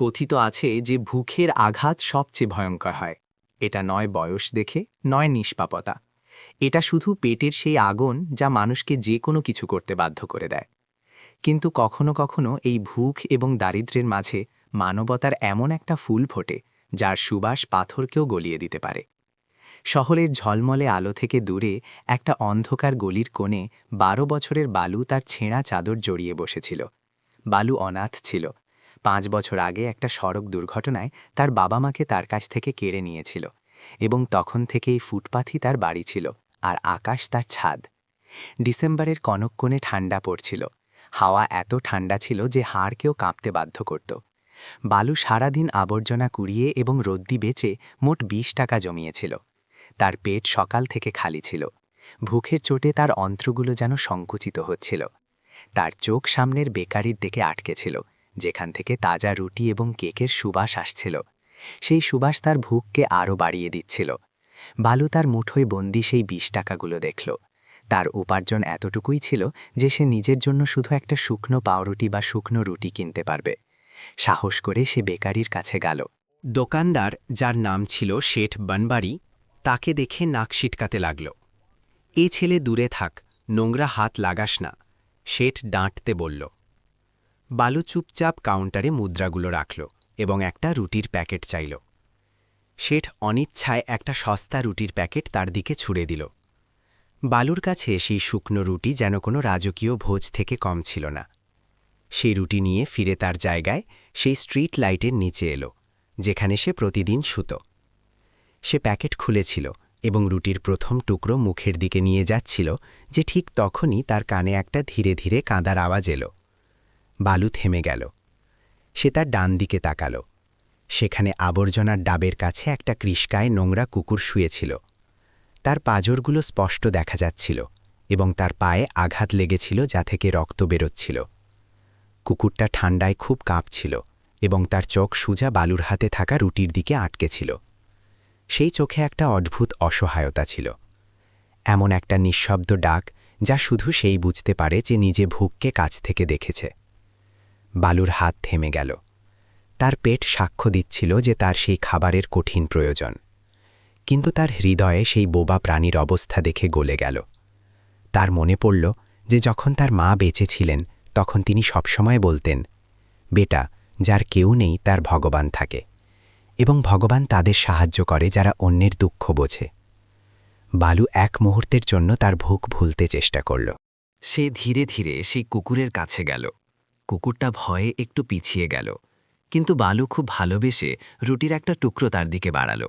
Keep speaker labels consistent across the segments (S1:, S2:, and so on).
S1: কথিত আছে যে ভুখের আঘাত সবচেয়ে ভয়ঙ্কর হয়। এটা নয় বয়স দেখে, নয় নিষ্পাপতা। এটা শুধু পেটের সেই আগুন যা মানুষকে যে কোনো কিছু করতে বাধ্য করে দেয়। কিন্তু কখনো কখনো এই ভুখ এবং দারিদ্র্যের মাঝে মানবতার এমন একটা ফুল ফোটে যার সুবাস পাথরকেও গলিয়ে দিতে পারে। শহরের ঝলমলে আলো থেকে দূরে একটা অন্ধকার গলির কোণে ১২ বছরের বালু তার ছেঁড়া চাদর জড়িয়ে বসেছিল। বালু অনাথ ছিল। ৫ বছর আগে একটা সড়ক দুর্ঘটনায় তার বাবা মাকে তার কাছ থেকে কেড়ে নিয়েছিল, এবং তখন থেকেই ফুটপাথই তার বাড়ি ছিল, আর আকাশ তার ছাদ। ডিসেম্বরের কনকনে ঠান্ডা পড়ছিল। হাওয়া এত ঠান্ডা ছিল যে হাড়কেও কাঁপতে বাধ্য করত। বালু সারাদিন আবর্জনা কুড়িয়ে এবং রদ্দি বেচে মোট ২০ টাকা জমিয়েছিল। তার পেট সকাল থেকে খালি ছিল। ভুখের চোটে তার অন্ত্রগুলো যেন সংকুচিত হচ্ছিল। তার চোখ সামনের বেকারির দিকে আটকে ছিল, যেখান থেকে তাজা রুটি এবং কেকের সুবাস আসছিল। সেই সুবাস তার ভুখকে আরও বাড়িয়ে দিচ্ছিল। বালু তার মুঠোয় বন্দি সেই ২০ টাকাগুলো দেখল। তার উপার্জন এতটুকুই ছিল যে সে নিজের জন্য শুধু একটা শুকনো পাউরুটি বা শুকনো রুটি কিনতে পারবে। সাহস করে সে বেকারির কাছে গেল। দোকানদার, যার নাম ছিল শেঠ বনবাড়ি, তাকে দেখে নাক সিটকাতে লাগল। এই ছেলে দূরে থাক, নোংরা হাত লাগাস না, শেঠ ডাঁটতে বলল। বালু চুপচাপ কাউন্টারে মুদ্রাগুলো রাখল এবং একটা রুটির প্যাকেট চাইল। শেঠ অনিচ্ছায় একটা সস্তা রুটির প্যাকেট তার দিকে ছুড়ে দিল। বালুর কাছে সেই শুকনো রুটি যেন কোনো রাজকীয় ভোজ থেকে কম ছিল না। সেই রুটি নিয়ে ফিরে তার জায়গায় সেই স্ট্রিট লাইটের নিচে এলো, যেখানে সে প্রতিদিন শুতো। সে প্যাকেট খুলেছিল এবং রুটির প্রথম টুকরো মুখের দিকে নিয়ে যাচ্ছিল যে ঠিক তখনই তার কানে একটা ধীরে ধীরে কাঁদার আওয়াজ এলো। বালু থেমে গেল। সে তার ডান দিকে তাকাল। সেখানে আবর্জনার ডাবের কাছে একটা কৃষ্কায় নোংরা কুকুর শুয়েছিল। তার পাঁজরগুলো স্পষ্ট দেখা যাচ্ছিল এবং তার পায়ে আঘাত লেগেছিল যা থেকে রক্ত বেরোচ্ছিল। কুকুরটা ঠান্ডায় খুব কাঁপছিল এবং তার চোখ সোজা বালুর হাতে থাকা রুটির দিকে আটকে ছিল। সেই চোখে একটা অদ্ভুত অসহায়তা ছিল, এমন একটা নিঃশব্দ ডাক যা শুধু সেই বুঝতে পারে যে নিজে ভুখকে কাছ থেকে দেখেছে। বালুর হাত থেমে গেল। তার পেট সাক্ষ্য দিচ্ছিল যে তার সেই খাবারের কঠিন প্রয়োজন, কিন্তু তার হৃদয়ে সেই বোবা প্রাণীর অবস্থা দেখে গলে গেল। তার মনে পড়ল যে যখন তার মা বেঁচে ছিলেন তখন তিনি সবসময় বলতেন, বেটা, যার কেউ নেই তার ভগবান থাকে, এবং ভগবান তাদের সাহায্য করে যারা অন্যের দুঃখ বোঝে। বালু এক মুহূর্তের জন্য তার ভুখ ভুলতে চেষ্টা করল। সে ধীরে ধীরে সেই কুকুরের কাছে গেল। কুকুরটা ভয়ে একটু পিছিয়ে গেল, কিন্তু বালু খুব ভালোবেসে রুটির একটা টুকরো তার দিকে বাড়াল।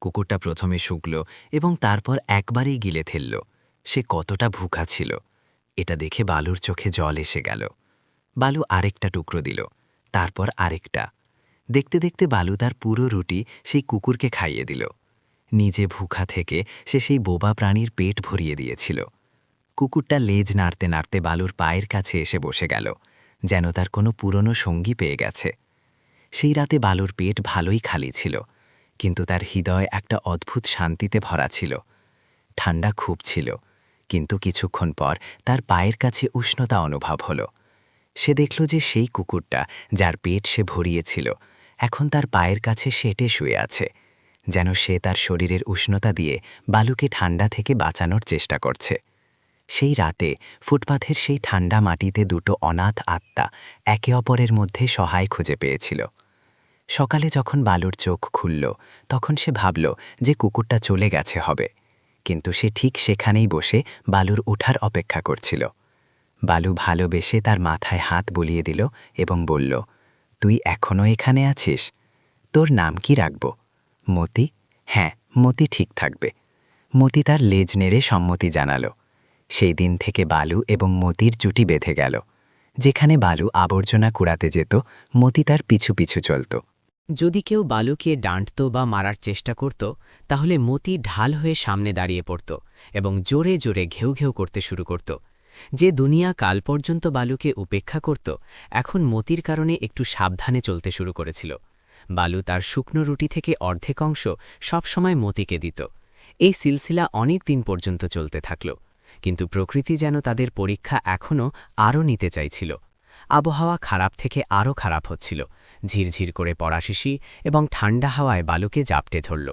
S1: কুকুরটা প্রথমে শুকল এবং তারপর একবারেই গিলে ফেলল। সে কতটা ভুখা ছিল এটা দেখে বালুর চোখে জল এসে গেল। বালু আরেকটা টুকরো দিল, তারপর আরেকটা। দেখতে দেখতে বালু তার পুরো রুটি সেই কুকুরকে খাইয়ে দিল। নিজে ভুখা থেকে সে সেই বোবা প্রাণীর পেট ভরিয়ে দিয়েছিল। কুকুরটা লেজ নাড়তে নাড়তে বালুর পায়ের কাছে এসে বসে গেল, যেন তার কোনো পুরনো সঙ্গী পেয়ে গেছে। সেই রাতে বালুর পেট ভালোই খালি ছিল, কিন্তু তার হৃদয় একটা অদ্ভুত শান্তিতে ভরা ছিল। ঠান্ডা খুব ছিল, কিন্তু কিছুক্ষণ পর তার পায়ের কাছে উষ্ণতা অনুভব হলো। সে দেখল যে সেই কুকুরটা, যার পেট সে ভরিয়েছিল, এখন তার পায়ের কাছে সেটে শুয়ে আছে, যেন সে তার শরীরের উষ্ণতা দিয়ে বালুকে ঠান্ডা থেকে বাঁচানোর চেষ্টা করছে। সেই রাতে ফুটপাথের সেই ঠান্ডা মাটিতে দুটো অনাথ আত্মা একে অপরের মধ্যে সহায় খুঁজে পেয়েছিল। সকালে যখন বালুর চোখ খুলল তখন সে ভাবল যে কুকুরটা চলে গেছে হবে, কিন্তু সে ঠিক সেখানেই বসে বালুর ওঠার অপেক্ষা করছিল। বালু ভালোবেসে তার মাথায় হাত বুলিয়ে দিল এবং বলল, তুই এখনও এখানে আছিস? তোর নাম কি রাখব? মতি? হ্যাঁ, মতি ঠিক থাকবে। মতি তার লেজ নেড়ে সম্মতি জানালো। সেই দিন থেকে বালু এবং মতির জুটি বেঁধে গেল। যেখানে বালু আবর্জনা কুড়াতে যেত, মতি তার পিছু পিছু চলত।
S2: যদি কেউ বালুকে ডাঁটত বা মারার চেষ্টা করত, তাহলে মতি ঢাল হয়ে সামনে দাঁড়িয়ে পড়ত এবং জোরে জোরে ঘেউ ঘেউ করতে শুরু করত। যে দুনিয়া কাল পর্যন্ত বালুকে উপেক্ষা করত, এখন মতির কারণে একটু সাবধানে চলতে শুরু করেছিল। বালু তার শুকনো রুটি থেকে অর্ধেক অংশ সবসময় মতিকে দিত। এই সিলসিলা অনেক দিন পর্যন্ত চলতে থাকল, কিন্তু প্রকৃতি যেন তাদের পরীক্ষা এখনও আরও নিতে চাইছিল। আবহাওয়া খারাপ থেকে আরও খারাপ হচ্ছিল, ঝিরঝির করে পড়া শিশি এবং ঠান্ডা হাওয়ায় বালুকে জাপটে ধরল।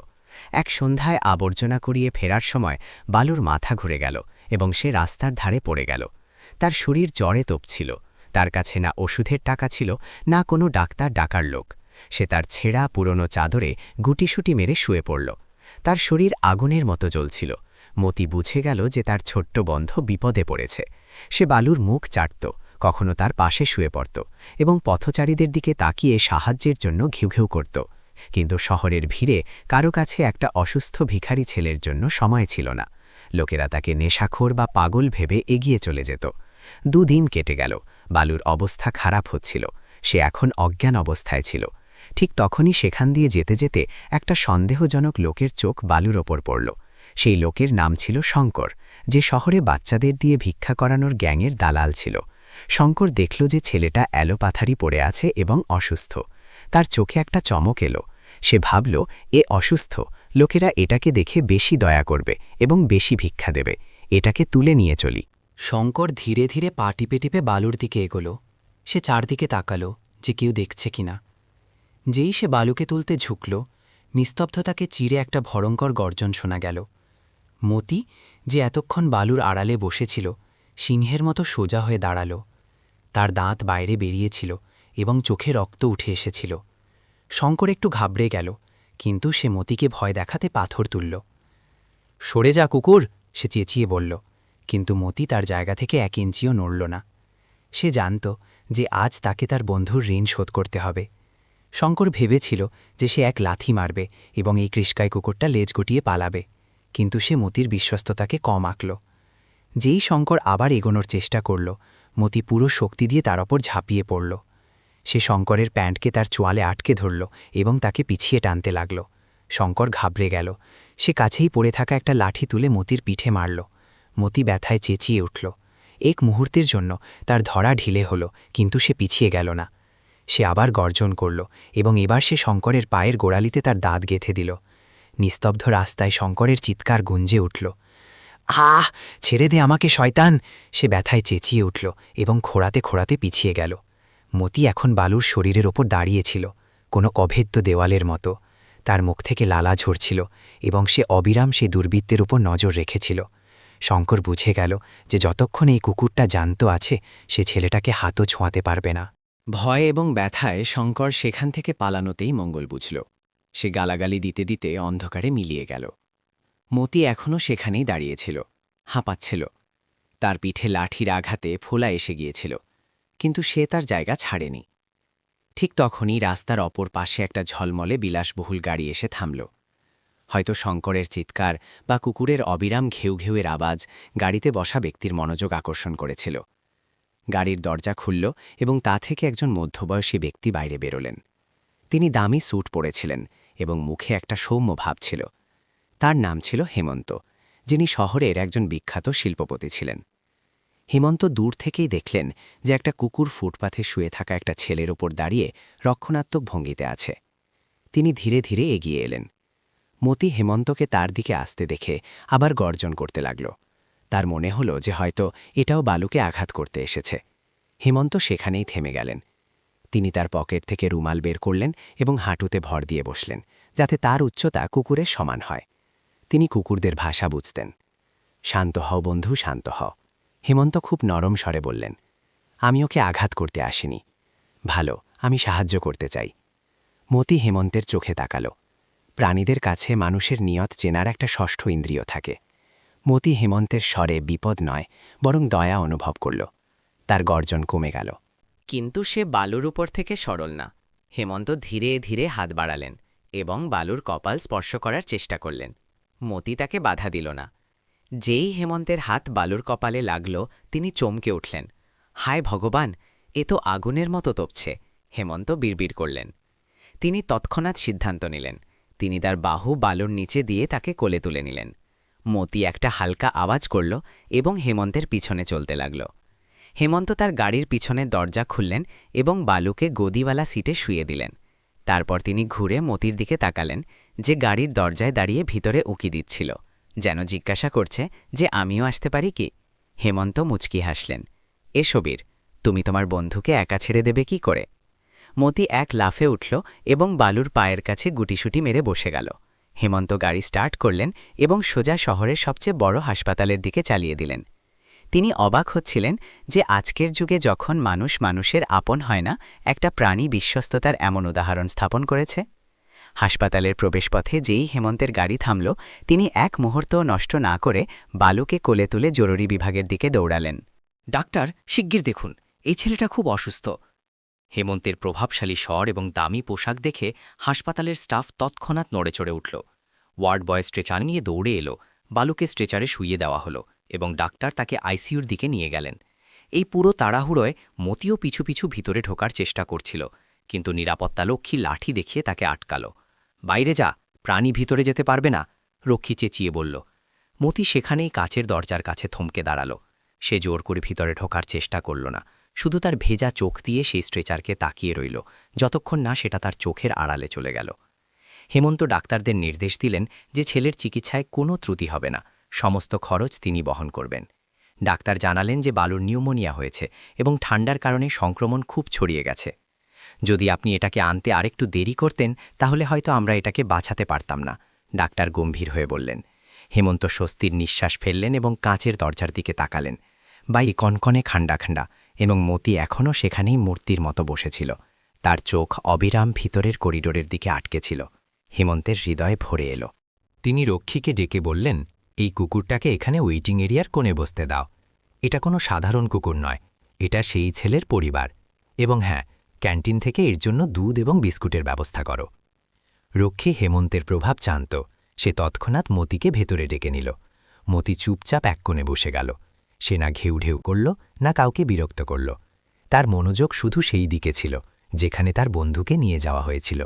S2: এক সন্ধ্যায় আবর্জনা কুড়িয়ে ফেরার সময় বালুর মাথা ঘুরে গেল এবং সে রাস্তার ধারে পড়ে গেল। তার শরীর জ্বরে তপছিল। তার কাছে না ওষুধের টাকা ছিল, না কোনো ডাক্তার ডাকার লোক। সে তার ছেঁড়া পুরনো চাদরে গুটিসুটি মেরে শুয়ে পড়ল। তার শরীর আগুনের মতো জ্বলছিল। মতি বুঝে গেল যে তার ছোট্ট বন্ধু বিপদে পড়েছে। সে বালুর মুখ চাটত, কখনো তার পাশে শুয়ে পড়ত এবং পথচারীদের দিকে তাকিয়ে সাহায্যের জন্য ঘিউঘিউ করত। কিন্তু শহরের ভিড়ে কারো কাছে একটা অসুস্থ ভিখারি ছেলের জন্য সময় ছিল না। লোকেরা তাকে নেশাখোর বা পাগল ভেবে এগিয়ে চলে যেত। 2 দিন কেটে গেল। বালুর অবস্থা খারাপ হচ্ছিল। সে এখন অজ্ঞান অবস্থায় ছিল। ঠিক তখনই সেখান দিয়ে যেতে যেতে একটা সন্দেহজনক লোকের চোখ বালুর ওপর পড়ল। সেই লোকের নাম ছিল শঙ্কর, যে শহরে বাচ্চাদের দিয়ে ভিক্ষা করানোর গ্যাংয়ের দালাল ছিল। শঙ্কর দেখল যে ছেলেটা অ্যালোপাথারি পড়ে আছে এবং অসুস্থ। তার চোখে একটা চমক এলো। সে ভাবল, এ অসুস্থ, লোকেরা এটাকে দেখে বেশি দয়া করবে এবং বেশি ভিক্ষা দেবে। এটাকে তুলে নিয়ে চলি।
S1: শঙ্কর ধীরে ধীরে পা টিপে টিপে বালুর দিকে এগোলো। সে চারদিকে তাকালো যে কেউ দেখছে কিনা। যেই সে বালুকে তুলতে ঝুঁকল, নিস্তব্ধতাকে চিরে একটা ভয়ঙ্কর গর্জন শোনা গেল। মতি, যে এতক্ষণ বালুর আড়ালে বসেছিল, সিংহের মতো সোজা হয়ে দাঁড়াল। তার দাঁত বাইরে বেরিয়েছিল এবং চোখে রক্ত উঠে এসেছিল। শঙ্কর একটু ঘাবড়ে গেল, কিন্তু সে মতিকে ভয় দেখাতে পাথর তুলল। সরে যা কুকুর, সে চেঁচিয়ে বলল, কিন্তু মতি তার জায়গা থেকে 1 ইঞ্চিও নড়ল না। সে জানত যে আজ তাকে তার বন্ধুর ঋণ শোধ করতে হবে। শঙ্কর ভেবেছিল যে সে এক লাথি মারবে এবং এই কৃষ্কায় কুকুরটা লেজ গুটিয়ে পালাবে, কিন্তু সে মতির বিশ্বস্ততাকে কম আঁকল। যেই শঙ্কর আবার এগোনোর চেষ্টা করল, মতি পুরো শক্তি দিয়ে তার ওপর ঝাঁপিয়ে পড়ল। সে শঙ্করের প্যান্টকে তার চোয়ালে আটকে ধরল এবং তাকে পিছিয়ে টানতে লাগল। শঙ্কর ঘাবড়ে গেল। সে কাছেই পড়ে থাকা একটা লাঠি তুলে মতির পিঠে মারল। মতি ব্যথায় চেঁচিয়ে উঠল। এক মুহূর্তের জন্য তার ধরা ঢিলে হল, কিন্তু সে পিছিয়ে গেল না। সে আবার গর্জন করল এবং এবার সে শঙ্করের পায়ের গোড়ালিতে তার দাঁত গেঁথে দিল। নিস্তব্ধ রাস্তায় শঙ্করের চিৎকার গুঞ্জে উঠল। আহ, ছেড়ে দে আমাকে শয়তান! সে ব্যথায় চেঁচিয়ে উঠল এবং খোঁড়াতে খোঁড়াতে পিছিয়ে গেল। মতি এখন বালুর শরীরের ওপর দাঁড়িয়েছিল, কোনো অভেদ্য দেওয়ালের মতো। তার মুখ থেকে লালা ঝরছিল এবং সে অবিরাম সেই দুর্বৃত্তের উপর নজর রেখেছিল। শঙ্কর বুঝে গেল যে যতক্ষণ এই কুকুরটা জানত আছে, সে ছেলেটাকে হাতও ছোঁয়াতে পারবে না।
S2: ভয় এবং ব্যথায় শঙ্কর সেখান থেকে পালানোতেই মঙ্গল বুঝল। সে গালাগালি দিতে দিতে অন্ধকারে মিলিয়ে গেল। মতি এখনও সেখানেই দাঁড়িয়েছিল, হাঁপাচ্ছিল। তার পিঠে লাঠির আঘাতে ফোলা এসে গিয়েছিল, কিন্তু সে তার জায়গা ছাড়েনি। ঠিক তখনই রাস্তার অপর পাশে একটা ঝলমলে বিলাসবহুল গাড়ি এসে থামল। হয়তো শঙ্করের চিৎকার বা কুকুরের অবিরাম ঘেউ ঘেউয়ের আওয়াজ গাড়িতে বসা ব্যক্তির মনোযোগ আকর্ষণ করেছিল। গাড়ির দরজা খুলল এবং তা থেকে একজন মধ্যবয়সী ব্যক্তি বাইরে বেরোলেন। তিনি দামি স্যুট পরেছিলেন এবং মুখে একটা সৌম্য ভাব ছিল। তার নাম ছিল হেমন্ত, যিনি শহরের একজন বিখ্যাত শিল্পপতি ছিলেন। হেমন্ত দূর থেকেই দেখলেন যে একটা কুকুর ফুটপাথে শুয়ে থাকা একটা ছেলের ওপর দাঁড়িয়ে রক্ষণাত্মক ভঙ্গিতে আছে। তিনি ধীরে ধীরে এগিয়ে এলেন। মতি হেমন্তকে তার দিকে আসতে দেখে আবার গর্জন করতে লাগল। তার মনে হল যে হয়তো এটাও বালুকে আঘাত করতে এসেছে। হেমন্ত সেখানেই থেমে গেলেন। তিনি তার পকেট থেকে রুমাল বের করলেন এবং হাঁটুতে ভর দিয়ে বসলেন, যাতে তার উচ্চতা কুকুরের সমান হয়। তিনি কুকুরদের ভাষা বুঝতেন। শান্ত হও বন্ধু, শান্ত হও, হেমন্ত খুব নরম স্বরে বললেন। আমি ওকে আঘাত করতে আসিনি। ভালো, আমি সাহায্য করতে চাই। মতি হেমন্তের চোখে তাকাল। প্রাণীদের কাছে মানুষের নিয়ত চেনার একটা ষষ্ঠ ইন্দ্রিয় থাকে। মতি হেমন্তের স্বরে বিপদ নয়, বরং দয়া অনুভব করল। তার গর্জন কমে গেল। কিন্তু সে বালুর উপর থেকে সরল না। হেমন্ত ধীরে ধীরে হাত বাড়ালেন এবং বালুর কপাল স্পর্শ করার চেষ্টা করলেন। মতি তাকে বাধা দিল না। যেই হেমন্তের হাত বালুর কপালে লাগল, তিনি চমকে উঠলেন। হায় ভগবান, এ তো আগুনের মতো তপছে! হেমন্ত বিড়বিড় করলেন। তিনি তৎক্ষণাৎ সিদ্ধান্ত নিলেন। তিনি তার বাহু বালুর নিচে দিয়ে তাকে কোলে তুলে নিলেন। মতি একটা হালকা আওয়াজ করল এবং হেমন্তের পিছনে চলতে লাগল। হেমন্ত তার গাড়ির পিছনের দরজা খুললেন এবং বালুকে গদিওয়ালা সিটে শুইয়ে দিলেন। তারপর তিনি ঘুরে মতির দিকে তাকালেন, যে গাড়ির দরজায় দাঁড়িয়ে ভিতরে উঁকি দিচ্ছিল, যেন জিজ্ঞাসা করছে যে আমিও আসতে পারি কি। হেমন্ত মুচকি হাসলেন। এসো বীর, তুমি তোমার বন্ধুকে একা ছেড়ে দেবে কি করে? মতি এক লাফে উঠল এবং বালুর পায়ের কাছে গুটিসুটি মেরে বসে গেল। হেমন্ত গাড়ি স্টার্ট করলেন এবং সোজা শহরের সবচেয়ে বড় হাসপাতালের দিকে চালিয়ে দিলেন। তিনি অবাক হচ্ছিলেন যে আজকের যুগে যখন মানুষ মানুষের আপন হয় না, একটা প্রাণী বিশ্বস্ততার এমন উদাহরণ স্থাপন করেছে। হাসপাতালের প্রবেশপথে যেই হেমন্তের গাড়ি থামল, তিনি এক মুহূর্তও নষ্ট না করে বালুকে কোলে তুলে জরুরি বিভাগের দিকে দৌড়ালেন।
S3: ডাক্তার, শিগগির দেখুন, এই ছেলেটা খুব অসুস্থ। হেমন্তের প্রভাবশালী স্বর এবং দামি পোশাক দেখে হাসপাতালের স্টাফ তৎক্ষণাৎ নড়েচড়ে উঠল। ওয়ার্ড বয় স্ট্রেচার নিয়ে দৌড়ে এলো, বালুকে স্ট্রেচারে শুইয়ে দেওয়া হলো এবং ডাক্তার তাকে আইসিইউর দিকে নিয়ে গেলেন। এই পুরো তাড়াহুড়োয় মতিও পিছু পিছু ভিতরে ঢোকার চেষ্টা করছিল, কিন্তু নিরাপত্তারক্ষী লাঠি দেখিয়ে তাকে আটকাল। বাইরে যা, প্রাণী ভিতরে যেতে পারবে না, রক্ষী চেঁচিয়ে বলল। মতি সেখানেই কাচের দরজার কাছে থমকে দাঁড়াল। সে জোর করে ভিতরে ঢোকার চেষ্টা করল না, শুধু তার ভেজা চোখ দিয়ে সেই স্ট্রেচারকে তাকিয়ে রইল, যতক্ষণ না সেটা তার চোখের আড়ালে চলে গেল। হেমন্ত ডাক্তারদের নির্দেশ দিলেন যে ছেলের চিকিৎসায় কোনো ত্রুটি হবে না, সমস্ত খরচ তিনি বহন করবেন। ডাক্তার জানালেন যে বালুর নিউমোনিয়া হয়েছে এবং ঠান্ডার কারণে সংক্রমণ খুব ছড়িয়ে গেছে। যদি আপনি এটাকে আনতে আরেকটু দেরি করতেন তাহলে হয়তো আমরা এটাকে বাঁচাতে পারতাম না, ডাক্তার গম্ভীর হয়ে বললেন। হেমন্ত স্বস্তির নিঃশ্বাস ফেললেন এবং কাঁচের দরজার দিকে তাকালেন। বাইরে কনকনে খান্ডা খান্ডা এবং মতি এখনও সেখানেই মূর্তির মতো বসেছিল। তার চোখ অবিরাম ভিতরের করিডোরের দিকে আটকে ছিল। হেমন্তের হৃদয়ে ভরে এলো।
S1: তিনি রক্ষীকে ডেকে বললেন, এই কুকুরটাকে এখানে ওয়েটিং এরিয়ার কোণে বসতে দাও। এটা কোনো সাধারণ কুকুর নয়, এটা সেই ছেলের পরিবার। এবং হ্যাঁ, ক্যান্টিন থেকে এর জন্য দুধ এবং বিস্কুটের ব্যবস্থা করো। রক্ষী হেমন্তের প্রভাব জানত। সে তৎক্ষণাৎ মতিকে ভেতরে ডেকে নিল। মতি চুপচাপ এক কোণে বসে গেল। সে না ঘেউ ঢেউ করল, না কাউকে বিরক্ত করল। তার মনোযোগ শুধু সেই দিকে ছিল যেখানে তার বন্ধুকে নিয়ে যাওয়া হয়েছিল।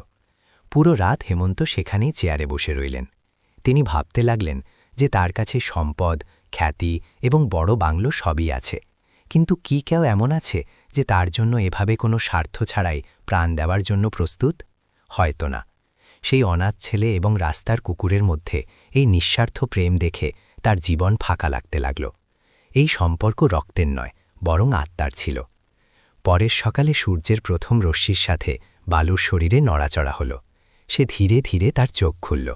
S1: পুরো রাত হেমন্ত সেখানেই চেয়ারে বসে রইলেন। তিনি ভাবতে লাগলেন যে তার কাছে সম্পদ, খ্যাতি এবং বড় বাংলো সবই আছে, কিন্তু কি কেউ এমন আছে যে তার জন্য এভাবে কোনো স্বার্থ ছাড়াই প্রাণ দেওয়ার জন্য প্রস্তুত? হয়তো না। সেই অনাথ ছেলে এবং রাস্তার কুকুরের মধ্যে এই নিঃস্বার্থ প্রেম দেখে তার জীবন ফাঁকা লাগতে লাগল। এই সম্পর্ক রক্তের নয়, বরং আত্মার ছিল। পরের সকালে সূর্যের প্রথম রশ্মির সাথে বালুর শরীরে নড়াচড়া হল। সে ধীরে ধীরে তার চোখ খুলল।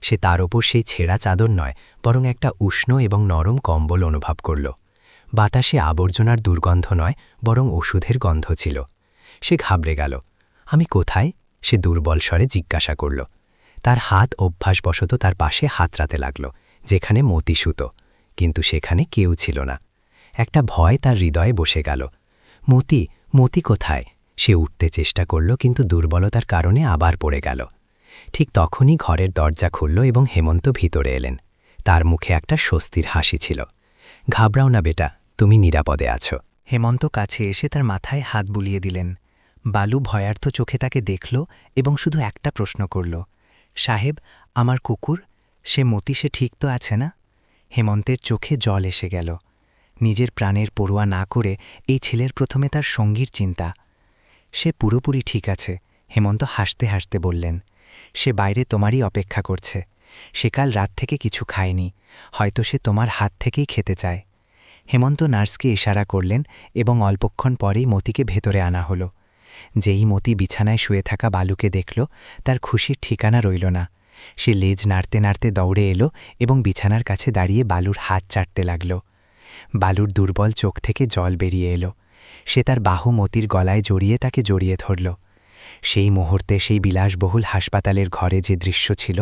S1: সে তার ওপর সেই ছেঁড়া চাদর নয়, বরং একটা উষ্ণ এবং নরম কম্বল অনুভব করল। বাতাসে আবর্জনার দুর্গন্ধ নয়, বরং ওষুধের গন্ধ ছিল। সে ঘাবড়ে গেল। আমি কোথায়? সে দুর্বল স্বরে জিজ্ঞাসা করল। তার হাত অভ্যাসবশত তার পাশে হাতড়াতে লাগল, যেখানে মতি শুতো, কিন্তু সেখানে কেউ ছিল না। একটা ভয় তার হৃদয়ে বসে গেল। মতি, মতি কোথায়? সে উঠতে চেষ্টা করল, কিন্তু দুর্বলতার কারণে আবার পড়ে গেল। ঠিক তখনই ঘরের দরজা খুলল এবং হেমন্ত ভিতরে এলেন। তার মুখে একটা স্বস্তির হাসি ছিল। ঘাবড়াও না বেটা, তুমি নিরাপদে আছো।
S4: হেমন্ত কাছে এসে তার মাথায় হাত বুলিয়ে দিলেন। বালু ভয়ার্থ চোখে তাকে দেখল এবং শুধু একটা প্রশ্ন করল, সাহেব, আমার কুকুর, সে মতি, সে ঠিক তো আছে না? হেমন্তের চোখে জল এসে গেল। নিজের প্রাণের পরোয়া না করে এই ছেলের প্রথমে তার সঙ্গীর চিন্তা। সে পুরোপুরি ঠিক আছে, হেমন্ত হাসতে হাসতে বললেন। সে বাইরে তোমারই অপেক্ষা করছে। সে কাল রাত থেকে কিছু খায়নি, হয়তো সে তোমার হাত থেকেই খেতে চায়। হেমন্ত নার্সকে ইশারা করলেন এবং অল্পক্ষণ পরেই মতিকে ভেতরে আনা হলো। যেই মতি বিছানায় শুয়ে থাকা বালুকে দেখল, তার খুশির ঠিকানা রইল না। সে লেজ নাড়তে নাড়তে দৌড়ে এলো এবং বিছানার কাছে দাঁড়িয়ে বালুর হাত চাটতে লাগল। বালুর দুর্বল চোখ থেকে জল বেরিয়ে এলো। সে তার বাহু মতির গলায় জড়িয়ে তাকে জড়িয়ে ধরল। সেই মুহূর্তে সেই বিলাসবহুল হাসপাতালের ঘরে যে দৃশ্য ছিল,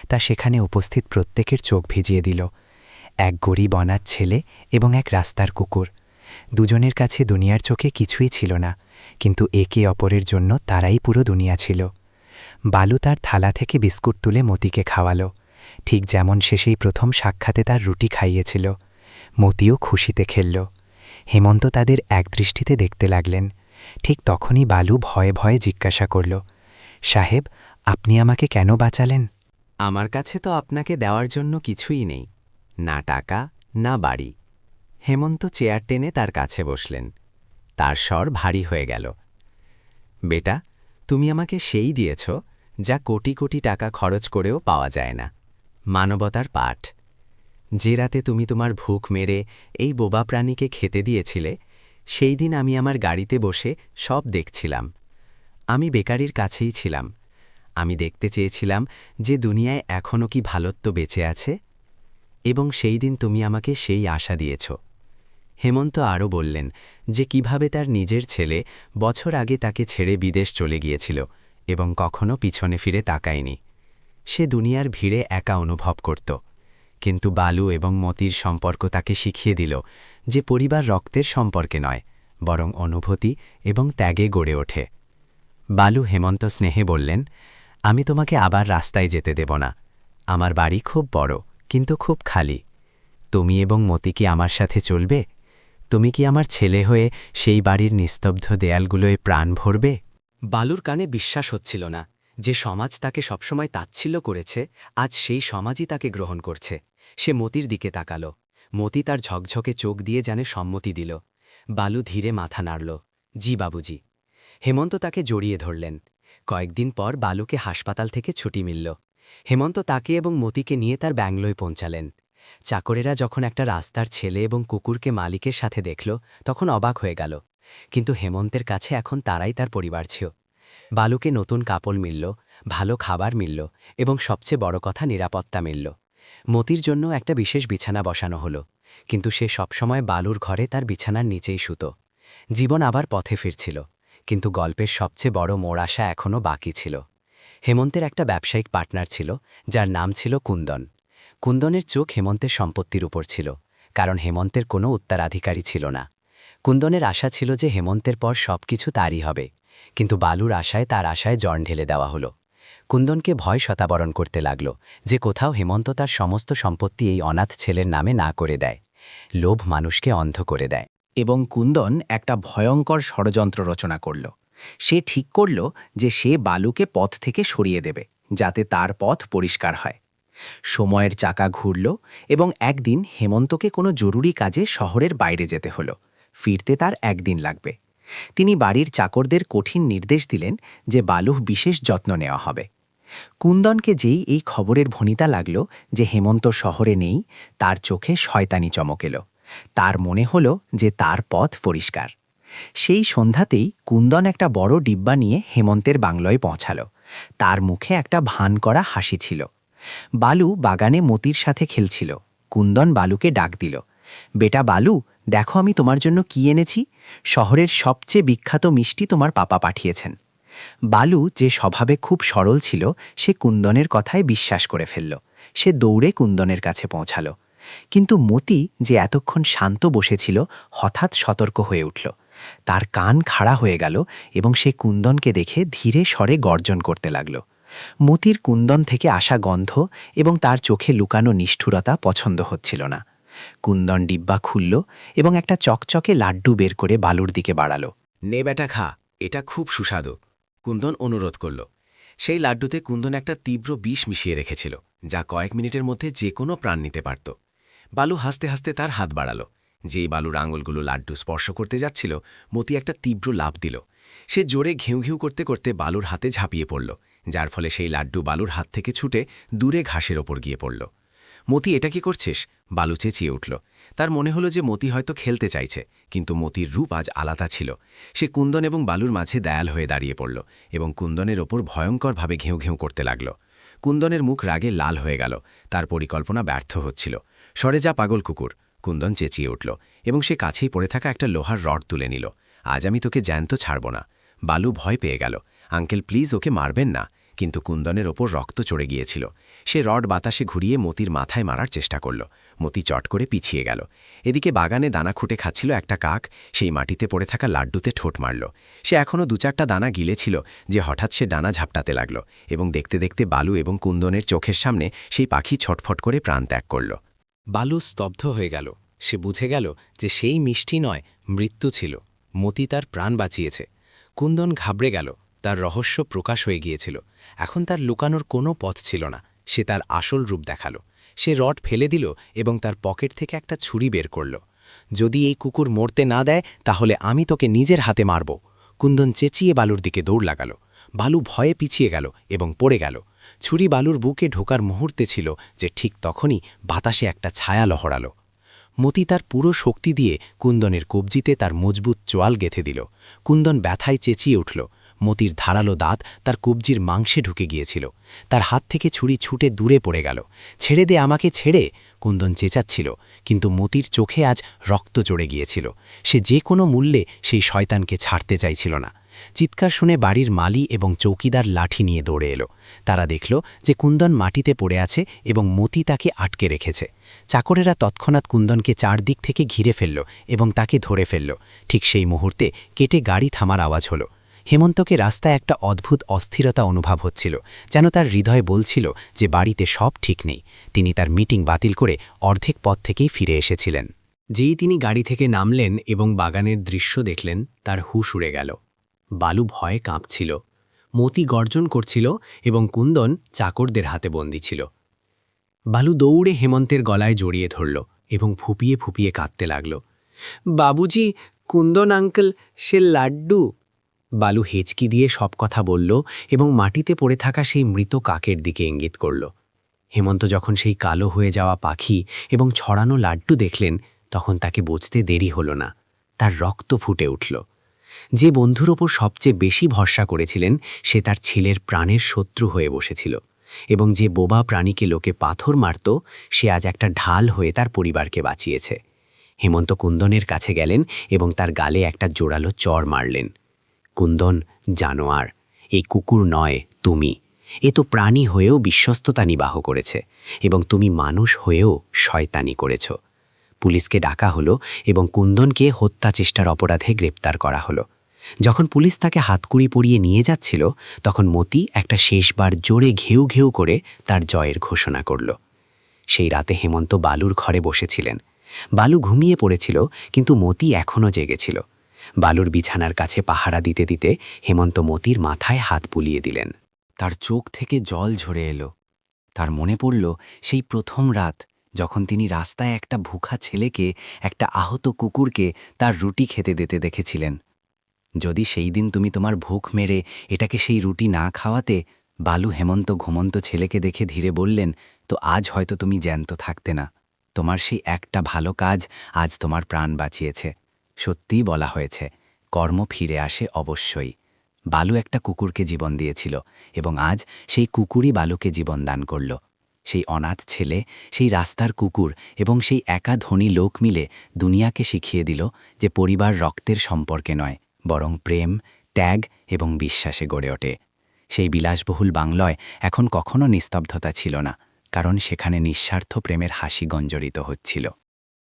S4: তা সেখানে উপস্থিত প্রত্যেকের চোখ ভিজিয়ে দিল। এক গরিব অনাথ ছেলে এবং এক রাস্তার কুকুর। দুজনের কাছে দুনিয়ার চোখে কিছুই ছিল না, কিন্তু একে অপরের জন্য তারাই পুরো দুনিয়া ছিল। বালু তার থালা থেকে বিস্কুট তুলে মতিকে খাওয়ালো, ঠিক যেমন সে সেই প্রথম সাক্ষাতে তার রুটি খাইয়েছিল। মতিও খুশিতে খেলল। হেমন্ত তাদের একদৃষ্টিতে দেখতে লাগলেন। ঠিক তখনই বালু ভয়ে ভয়ে জিজ্ঞাসা করল, সাহেব, আপনি আমাকে কেন বাঁচালেন?
S1: আমার কাছে তো আপনাকে দেওয়ার জন্য কিছুই নেই, না টাকা, না বাড়ি। হেমন্ত চেয়ার টেনে তার কাছে বসলেন। তার স্বর ভারী হয়ে গেল। বেটা, তুমি আমাকে সেই দিয়েছ যা কোটি কোটি টাকা খরচ করেও পাওয়া যায় না, মানবতার পাঠ। যে রাতে তুমি তোমার ভুখ মেরে এই বোবা প্রাণীকে খেতে দিয়েছিলে, সেই দিন আমি আমার গাড়িতে বসে সব দেখছিলাম।
S2: আমি বেকারির কাছেই ছিলাম। আমি দেখতে চেয়েছিলাম যে দুনিয়ায় এখনও কি ভালোত্ব বেঁচে আছে, এবং সেই দিন তুমি আমাকে সেই আশা দিয়েছ। হেমন্ত আরও বললেন যে কিভাবে তার নিজের ছেলে বছর আগে তাকে ছেড়ে বিদেশ চলে গিয়েছিল এবং কখনো পিছনে ফিরে তাকায়নি। সে দুনিয়ার ভিড়ে একা অনুভব করত, কিন্তু বালু এবং মতির সম্পর্ক তাকে শিখিয়ে দিল যে পরিবার রক্তের সম্পর্কে নয়, বরং অনুভূতি এবং ত্যাগে গড়ে ওঠে। বালু হেমন্ত স্নেহে বললেন, আমি তোমাকে আবার রাস্তায় যেতে দেব না। আমার বাড়ি খুব বড়, কিন্তু খুব খালি। তুমি এবং মতি কি আমার সাথে চলবে? তুমি কি আমার ছেলে হয়ে সেই বাড়ির নিস্তব্ধ দেয়ালগুলোয় প্রাণ ভরবে?
S1: বালুর কানে বিশ্বাস হচ্ছিল না যে সমাজ তাকে সবসময় তাচ্ছিল্য করেছে, আজ সেই সমাজই তাকে গ্রহণ করছে। সে মতির দিকে তাকাল। মতি তার ঝকঝকে চোখ দিয়ে জানে সম্মতি দিল। বালু ধীরে মাথা নাড়ল। জি বাবুজি। হেমন্ত তাকে জড়িয়ে ধরলেন। কয়েকদিন পর বালুকে হাসপাতাল থেকে ছুটি মিলল। হেমন্ত তাকে এবং মতিকে নিয়ে তার ব্যাঙ্গলোয় পৌঁছালেন। চাকরেরা যখন একটা রাস্তার ছেলে এবং কুকুরকে মালিকের সাথে দেখল, তখন অবাক হয়ে গেল। কিন্তু হেমন্তের কাছে এখন তারাই তার পরিবার ছিল। বালুকে নতুন কাপড় মিলল, ভালো খাবার মিলল, এবং সবচেয়ে বড় কথা নিরাপত্তা মিলল। মতির জন্য একটা বিশেষ বিছানা বসানো হলো, কিন্তু সে সবসময় বালুর ঘরে তার বিছানার নিচেই শুত। জীবন আবার পথে ফিরছিল, কিন্তু গল্পের সবচেয়ে বড় মোড় আসা এখনও বাকি ছিল। হেমন্তের একটা ব্যবসায়িক পার্টনার ছিল, যার নাম ছিল কুন্দন। কুন্দনের চোখ হেমন্তের সম্পত্তির উপর ছিল, কারণ হেমন্তের কোনো উত্তরাধিকারী ছিল না। কুন্দনের আশা ছিল যে হেমন্তের পর সবকিছু তারই হবে, কিন্তু বালুর আশায় তার আশায় জল ঢেলে দেওয়া হলো। কুন্দনকে ভয় শতাবরণ করতে লাগল যে কোথাও হেমন্ত তার সমস্ত সম্পত্তি এই অনাথ ছেলের নামে না করে দেয়। লোভ মানুষকে অন্ধ করে দেয়। এবং কুন্দন একটা ভয়ঙ্কর ষড়যন্ত্র রচনা করল। সে ঠিক করল যে সে বালুকে পথ থেকে সরিয়ে দেবে, যাতে তার পথ পরিষ্কার হয়। সময়ের চাকা ঘুরল এবং একদিন হেমন্তকে কোনো জরুরি কাজে শহরের বাইরে যেতে হলো। ফিরতে তার একদিন লাগবে। তিনি বাড়ির চাকরদের কঠিন নির্দেশ দিলেন যে বালুর বিশেষ যত্ন নেওয়া হবে। কুন্দনকে যেই এই খবরের ভনিতা লাগল যে হেমন্ত শহরে নেই, তার চোখে শয়তানি চমক এলো। তার মনে হলো যে তার পথ পরিষ্কার। সেই সন্ধ্যাতেই কুন্দন একটা বড় ডিব্বা নিয়ে হেমন্তের বাংলোয় পৌঁছাল। তার মুখে একটা ভান করা হাসি ছিল। বালু বাগানে মতির সাথে খেলছিল। কুন্দন বালুকে ডাক দিল, বেটা বালু, দেখো আমি তোমার জন্য কি এনেছি। শহরের সবচেয়ে বিখ্যাত মিষ্টি তোমার পাপা পাঠিয়েছেন। বালু, যে স্বভাবে খুব সরল ছিল, সে কুন্দনের কথায় বিশ্বাস করে ফেলল। সে দৌড়ে কুন্দনের কাছে পৌঁছাল। কিন্তু মতি, যে এতক্ষণ শান্ত বসেছিল, হঠাৎ সতর্ক হয়ে উঠল। তার কান খাড়া হয়ে গেল এবং সে কুন্দনকে দেখে ধীরে স্বরে গর্জন করতে লাগল। মতির কুন্দন থেকে আসা গন্ধ এবং তার চোখে লুকানো নিষ্ঠুরতা পছন্দ হচ্ছিল না। কুন্দন ডিব্বা খুলল এবং একটা চকচকে লাড্ডু বের করে বালুর দিকে বাড়াল।
S5: নে বেটা খা, এটা খুব সুস্বাদু, কুন্দন অনুরোধ করল। সেই লাড্ডুতে কুন্দন একটা তীব্র বিষ মিশিয়ে রেখেছিল, যা কয়েক মিনিটের মধ্যে যে কোনো প্রাণ নিতে পারত। বালু হাসতে হাসতে তার হাত বাড়াল। যেই বালুর আঙুলগুলো লাড্ডু স্পর্শ করতে যাচ্ছিল, মতি একটা তীব্র লাফ দিল। সে জোরে ঘেউ ঘেউ করতে করতে বালুর হাতে ঝাঁপিয়ে পড়ল, যার ফলে সেই লাড্ডু বালুর হাত থেকে ছুটে দূরে ঘাসের ওপর গিয়ে পড়ল। মতি, এটা কি করছিস? বালু চেঁচিয়ে উঠল। তার মনে হলো যে মতি হয়তো খেলতে চাইছে, কিন্তু মতির রূপ আজ আলাদা ছিল। সে কুন্দন এবং বালুর মাঝে দেয়াল হয়ে দাঁড়িয়ে পড়ল এবং কুন্দনের ওপর ভয়ঙ্করভাবে ঘেউ ঘেউ করতে লাগল। কুন্দনের মুখ রাগে লাল হয়ে গেল। তার পরিকল্পনা ব্যর্থ হচ্ছিল। সরে যা পাগল কুকুর, কুন্দন চেঁচিয়ে উঠল এবং সে কাছেই পড়ে থাকা একটা লোহার রড তুলে নিল। আজ আমি তোকে জ্যান্ত ছাড়ব না। বালু ভয় পেয়ে গেল। আঙ্কেল প্লিজ, ওকে মারবেন না। কিন্তু কুন্দনের ওপর রক্ত চড়ে গিয়েছিল। সে রড বাতাসে ঘুরিয়ে মতির মাথায় মারার চেষ্টা করল। মতি চট করে পিছিয়ে গেল। এদিকে বাগানে দানা খুঁটে খাচ্ছিল একটা কাক। সেই মাটিতে পড়ে থাকা লাড্ডুতে ঠোঁট মারল। সে এখনও 2-4টা দানা গিলেছিল যে হঠাৎ সে ডানা ঝাপটাতে লাগল এবং দেখতে দেখতে বালু এবং কুন্দনের চোখের সামনে সেই পাখি ছটফট করে প্রাণ ত্যাগ করল।
S1: বালু স্তব্ধ হয়ে গেল। সে বুঝে গেল যে সেই মিষ্টি নয়, মৃত্যু ছিল। মতি তার প্রাণ বাঁচিয়েছে। কুন্দন ঘাবড়ে গেল। তার রহস্য প্রকাশ হয়ে গিয়েছিল। এখন তার লুকানোর কোনো পথ ছিল না। সে তার আসল রূপ দেখালো। সে রড ফেলে দিল এবং তার পকেট থেকে একটা ছুরি বের করল। যদি এই কুকুর মরতে না দেয়, তাহলে আমি তোকে নিজের হাতে মারব। কুন্দন চেঁচিয়ে বালুর দিকে দৌড় লাগাল। বালু ভয়ে পিছিয়ে গেল এবং পড়ে গেল। ছুরি বালুর বুকে ঢোকার মুহূর্তে ছিল যে ঠিক তখনই বাতাসে একটা ছায়া লহড়াল। মতি তার পুরো শক্তি দিয়ে কুন্দনের কবজিতে তার মজবুত চোয়াল গেঁথে দিল। কুন্দন ব্যথায় চেঁচিয়ে উঠল।
S5: মতির ধারালো দাঁত তার কবজির মাংসে ঢুকে গিয়েছিল। তার হাত থেকে ছুরি ছুটে দূরে পড়ে গেল। ছেড়ে দে আমাকে, ছেড়ে! কুন্দন চেঁচাচ্ছিল, কিন্তু মতির চোখে আজ রক্ত চড়ে গিয়েছিল। সে যে কোনো মূল্যে সেই শয়তানকে ছাড়তে চাইছিল না। চিৎকার শুনে বাড়ির মালি এবং চৌকিদার লাঠি নিয়ে দৌড়ে এলো। তারা দেখল যে কুন্দন মাটিতে পড়ে আছে এবং মতি তাকে আটকে রেখেছে। চাকরেরা তৎক্ষণাৎ কুন্দনকে চারদিক থেকে ঘিরে ফেলল এবং তাকে ধরে ফেলল। ঠিক সেই মুহূর্তে কেটে গাড়ি থামার আওয়াজ হলো। হেমন্তকে রাস্তায় একটা অদ্ভুত অস্থিরতা অনুভব হচ্ছিল, যেন তার হৃদয় বলছিল যে বাড়িতে সব ঠিক নেই। তিনি তার মিটিং বাতিল করে অর্ধেক পথ থেকেই ফিরে এসেছিলেন।
S1: যেই তিনি গাড়ি থেকে নামলেন এবং বাগানের দৃশ্য দেখলেন, তার হুঁশ উড়ে গেল। বালু ভয়ে কাঁপছিল, মতি গর্জন করছিল এবং কুন্দন চাকরদের হাতে বন্দী ছিল। বালু দৌড়ে হেমন্তের গলায় জড়িয়ে ধরল এবং ফুপিয়ে ফুপিয়ে কাঁদতে লাগল। বাবুজি, কুন্দন আঙ্কেল, সে লাড্ডু। বালু হেঁচকি দিয়ে সব কথা বলল এবং মাটিতে পড়ে থাকা সেই মৃত কাকের দিকে ইঙ্গিত করল। হেমন্ত যখন সেই কালো হয়ে যাওয়া পাখি এবং ছড়ানো লাড্ডু দেখলেন, তখন তাকে বুঝতে দেরি হল না। তার রক্ত ফুটে উঠল। যে বন্ধুর ওপর সবচেয়ে বেশি ভরসা করেছিলেন, সে তার ছেলের প্রাণের শত্রু হয়ে বসেছিল, এবং যে বোবা প্রাণীকে লোকে পাথর মারত, সে আজ একটা ঢাল হয়ে তার পরিবারকে বাঁচিয়েছে। হেমন্ত কুন্দনের কাছে গেলেন এবং তার গালে একটা জোরালো চড় মারলেন। কুন্দন, জানোয়ার, এই কুকুর নয় তুমি। এ তো প্রাণী হয়েও বিশ্বস্ততা নিবাহ করেছে, এবং তুমি মানুষ হয়েও শয়তানি করেছ। পুলিশকে ডাকা হলো এবং কুন্দনকে হত্যা চেষ্টার অপরাধে গ্রেপ্তার করা হলো। যখন পুলিশ তাকে হাতকুড়ি পরিয়ে নিয়ে যাচ্ছিল, তখন মতি একটা শেষবার জোরে ঘেউ ঘেউ করে তার জয়ের ঘোষণা করল। সেই রাতে হেমন্ত বালুর ঘরে বসেছিলেন। বালু ঘুমিয়ে পড়েছিল, কিন্তু মতি এখনও জেগেছিল। বালুর বিছানার কাছে পাহারা দিতে দিতে হেমন্ত মতির মাথায় হাত বুলিয়ে দিলেন।
S5: তার চোখ থেকে জল ঝরে এলো। তার মনে পড়ল সেই প্রথম রাত, যখন তিনি রাস্তায় একটা ভুখা ছেলেকে, একটা আহত কুকুরকে তার রুটি খেতে দিতে দেখেছিলেন। যদি সেই দিন তুমি তোমার ভুখ মেরে এটাকে সেই রুটি না খাওয়াতে, বালু হেমন্ত ঘুমন্ত ছেলেকে দেখে ধীরে বললেন, তো আজ হয়তো তুমি জ্যান্ত থাকতে না। তোমার সেই একটা ভালো কাজ আজ তোমার প্রাণ বাঁচিয়েছে। সত্যিই বলা হয়েছে, কর্ম ফিরে আসে অবশ্যই। বালু একটা কুকুরকে জীবন দিয়েছিল, এবং আজ সেই কুকুরই বালুকে জীবন দান করল। সেই অনাথ ছেলে, সেই রাস্তার কুকুর এবং সেই একা ধনী লোক মিলে দুনিয়াকে শিখিয়ে দিল যে পরিবার রক্তের সম্পর্কে নয়, বরং প্রেম, ত্যাগ এবং বিশ্বাসে গড়ে ওঠে। সেই বিলাসবহুল বাংলায় এখন কখনো নিস্তব্ধতা ছিল না, কারণ সেখানে নিঃস্বার্থ প্রেমের হাসি গঞ্জরিত হচ্ছিল।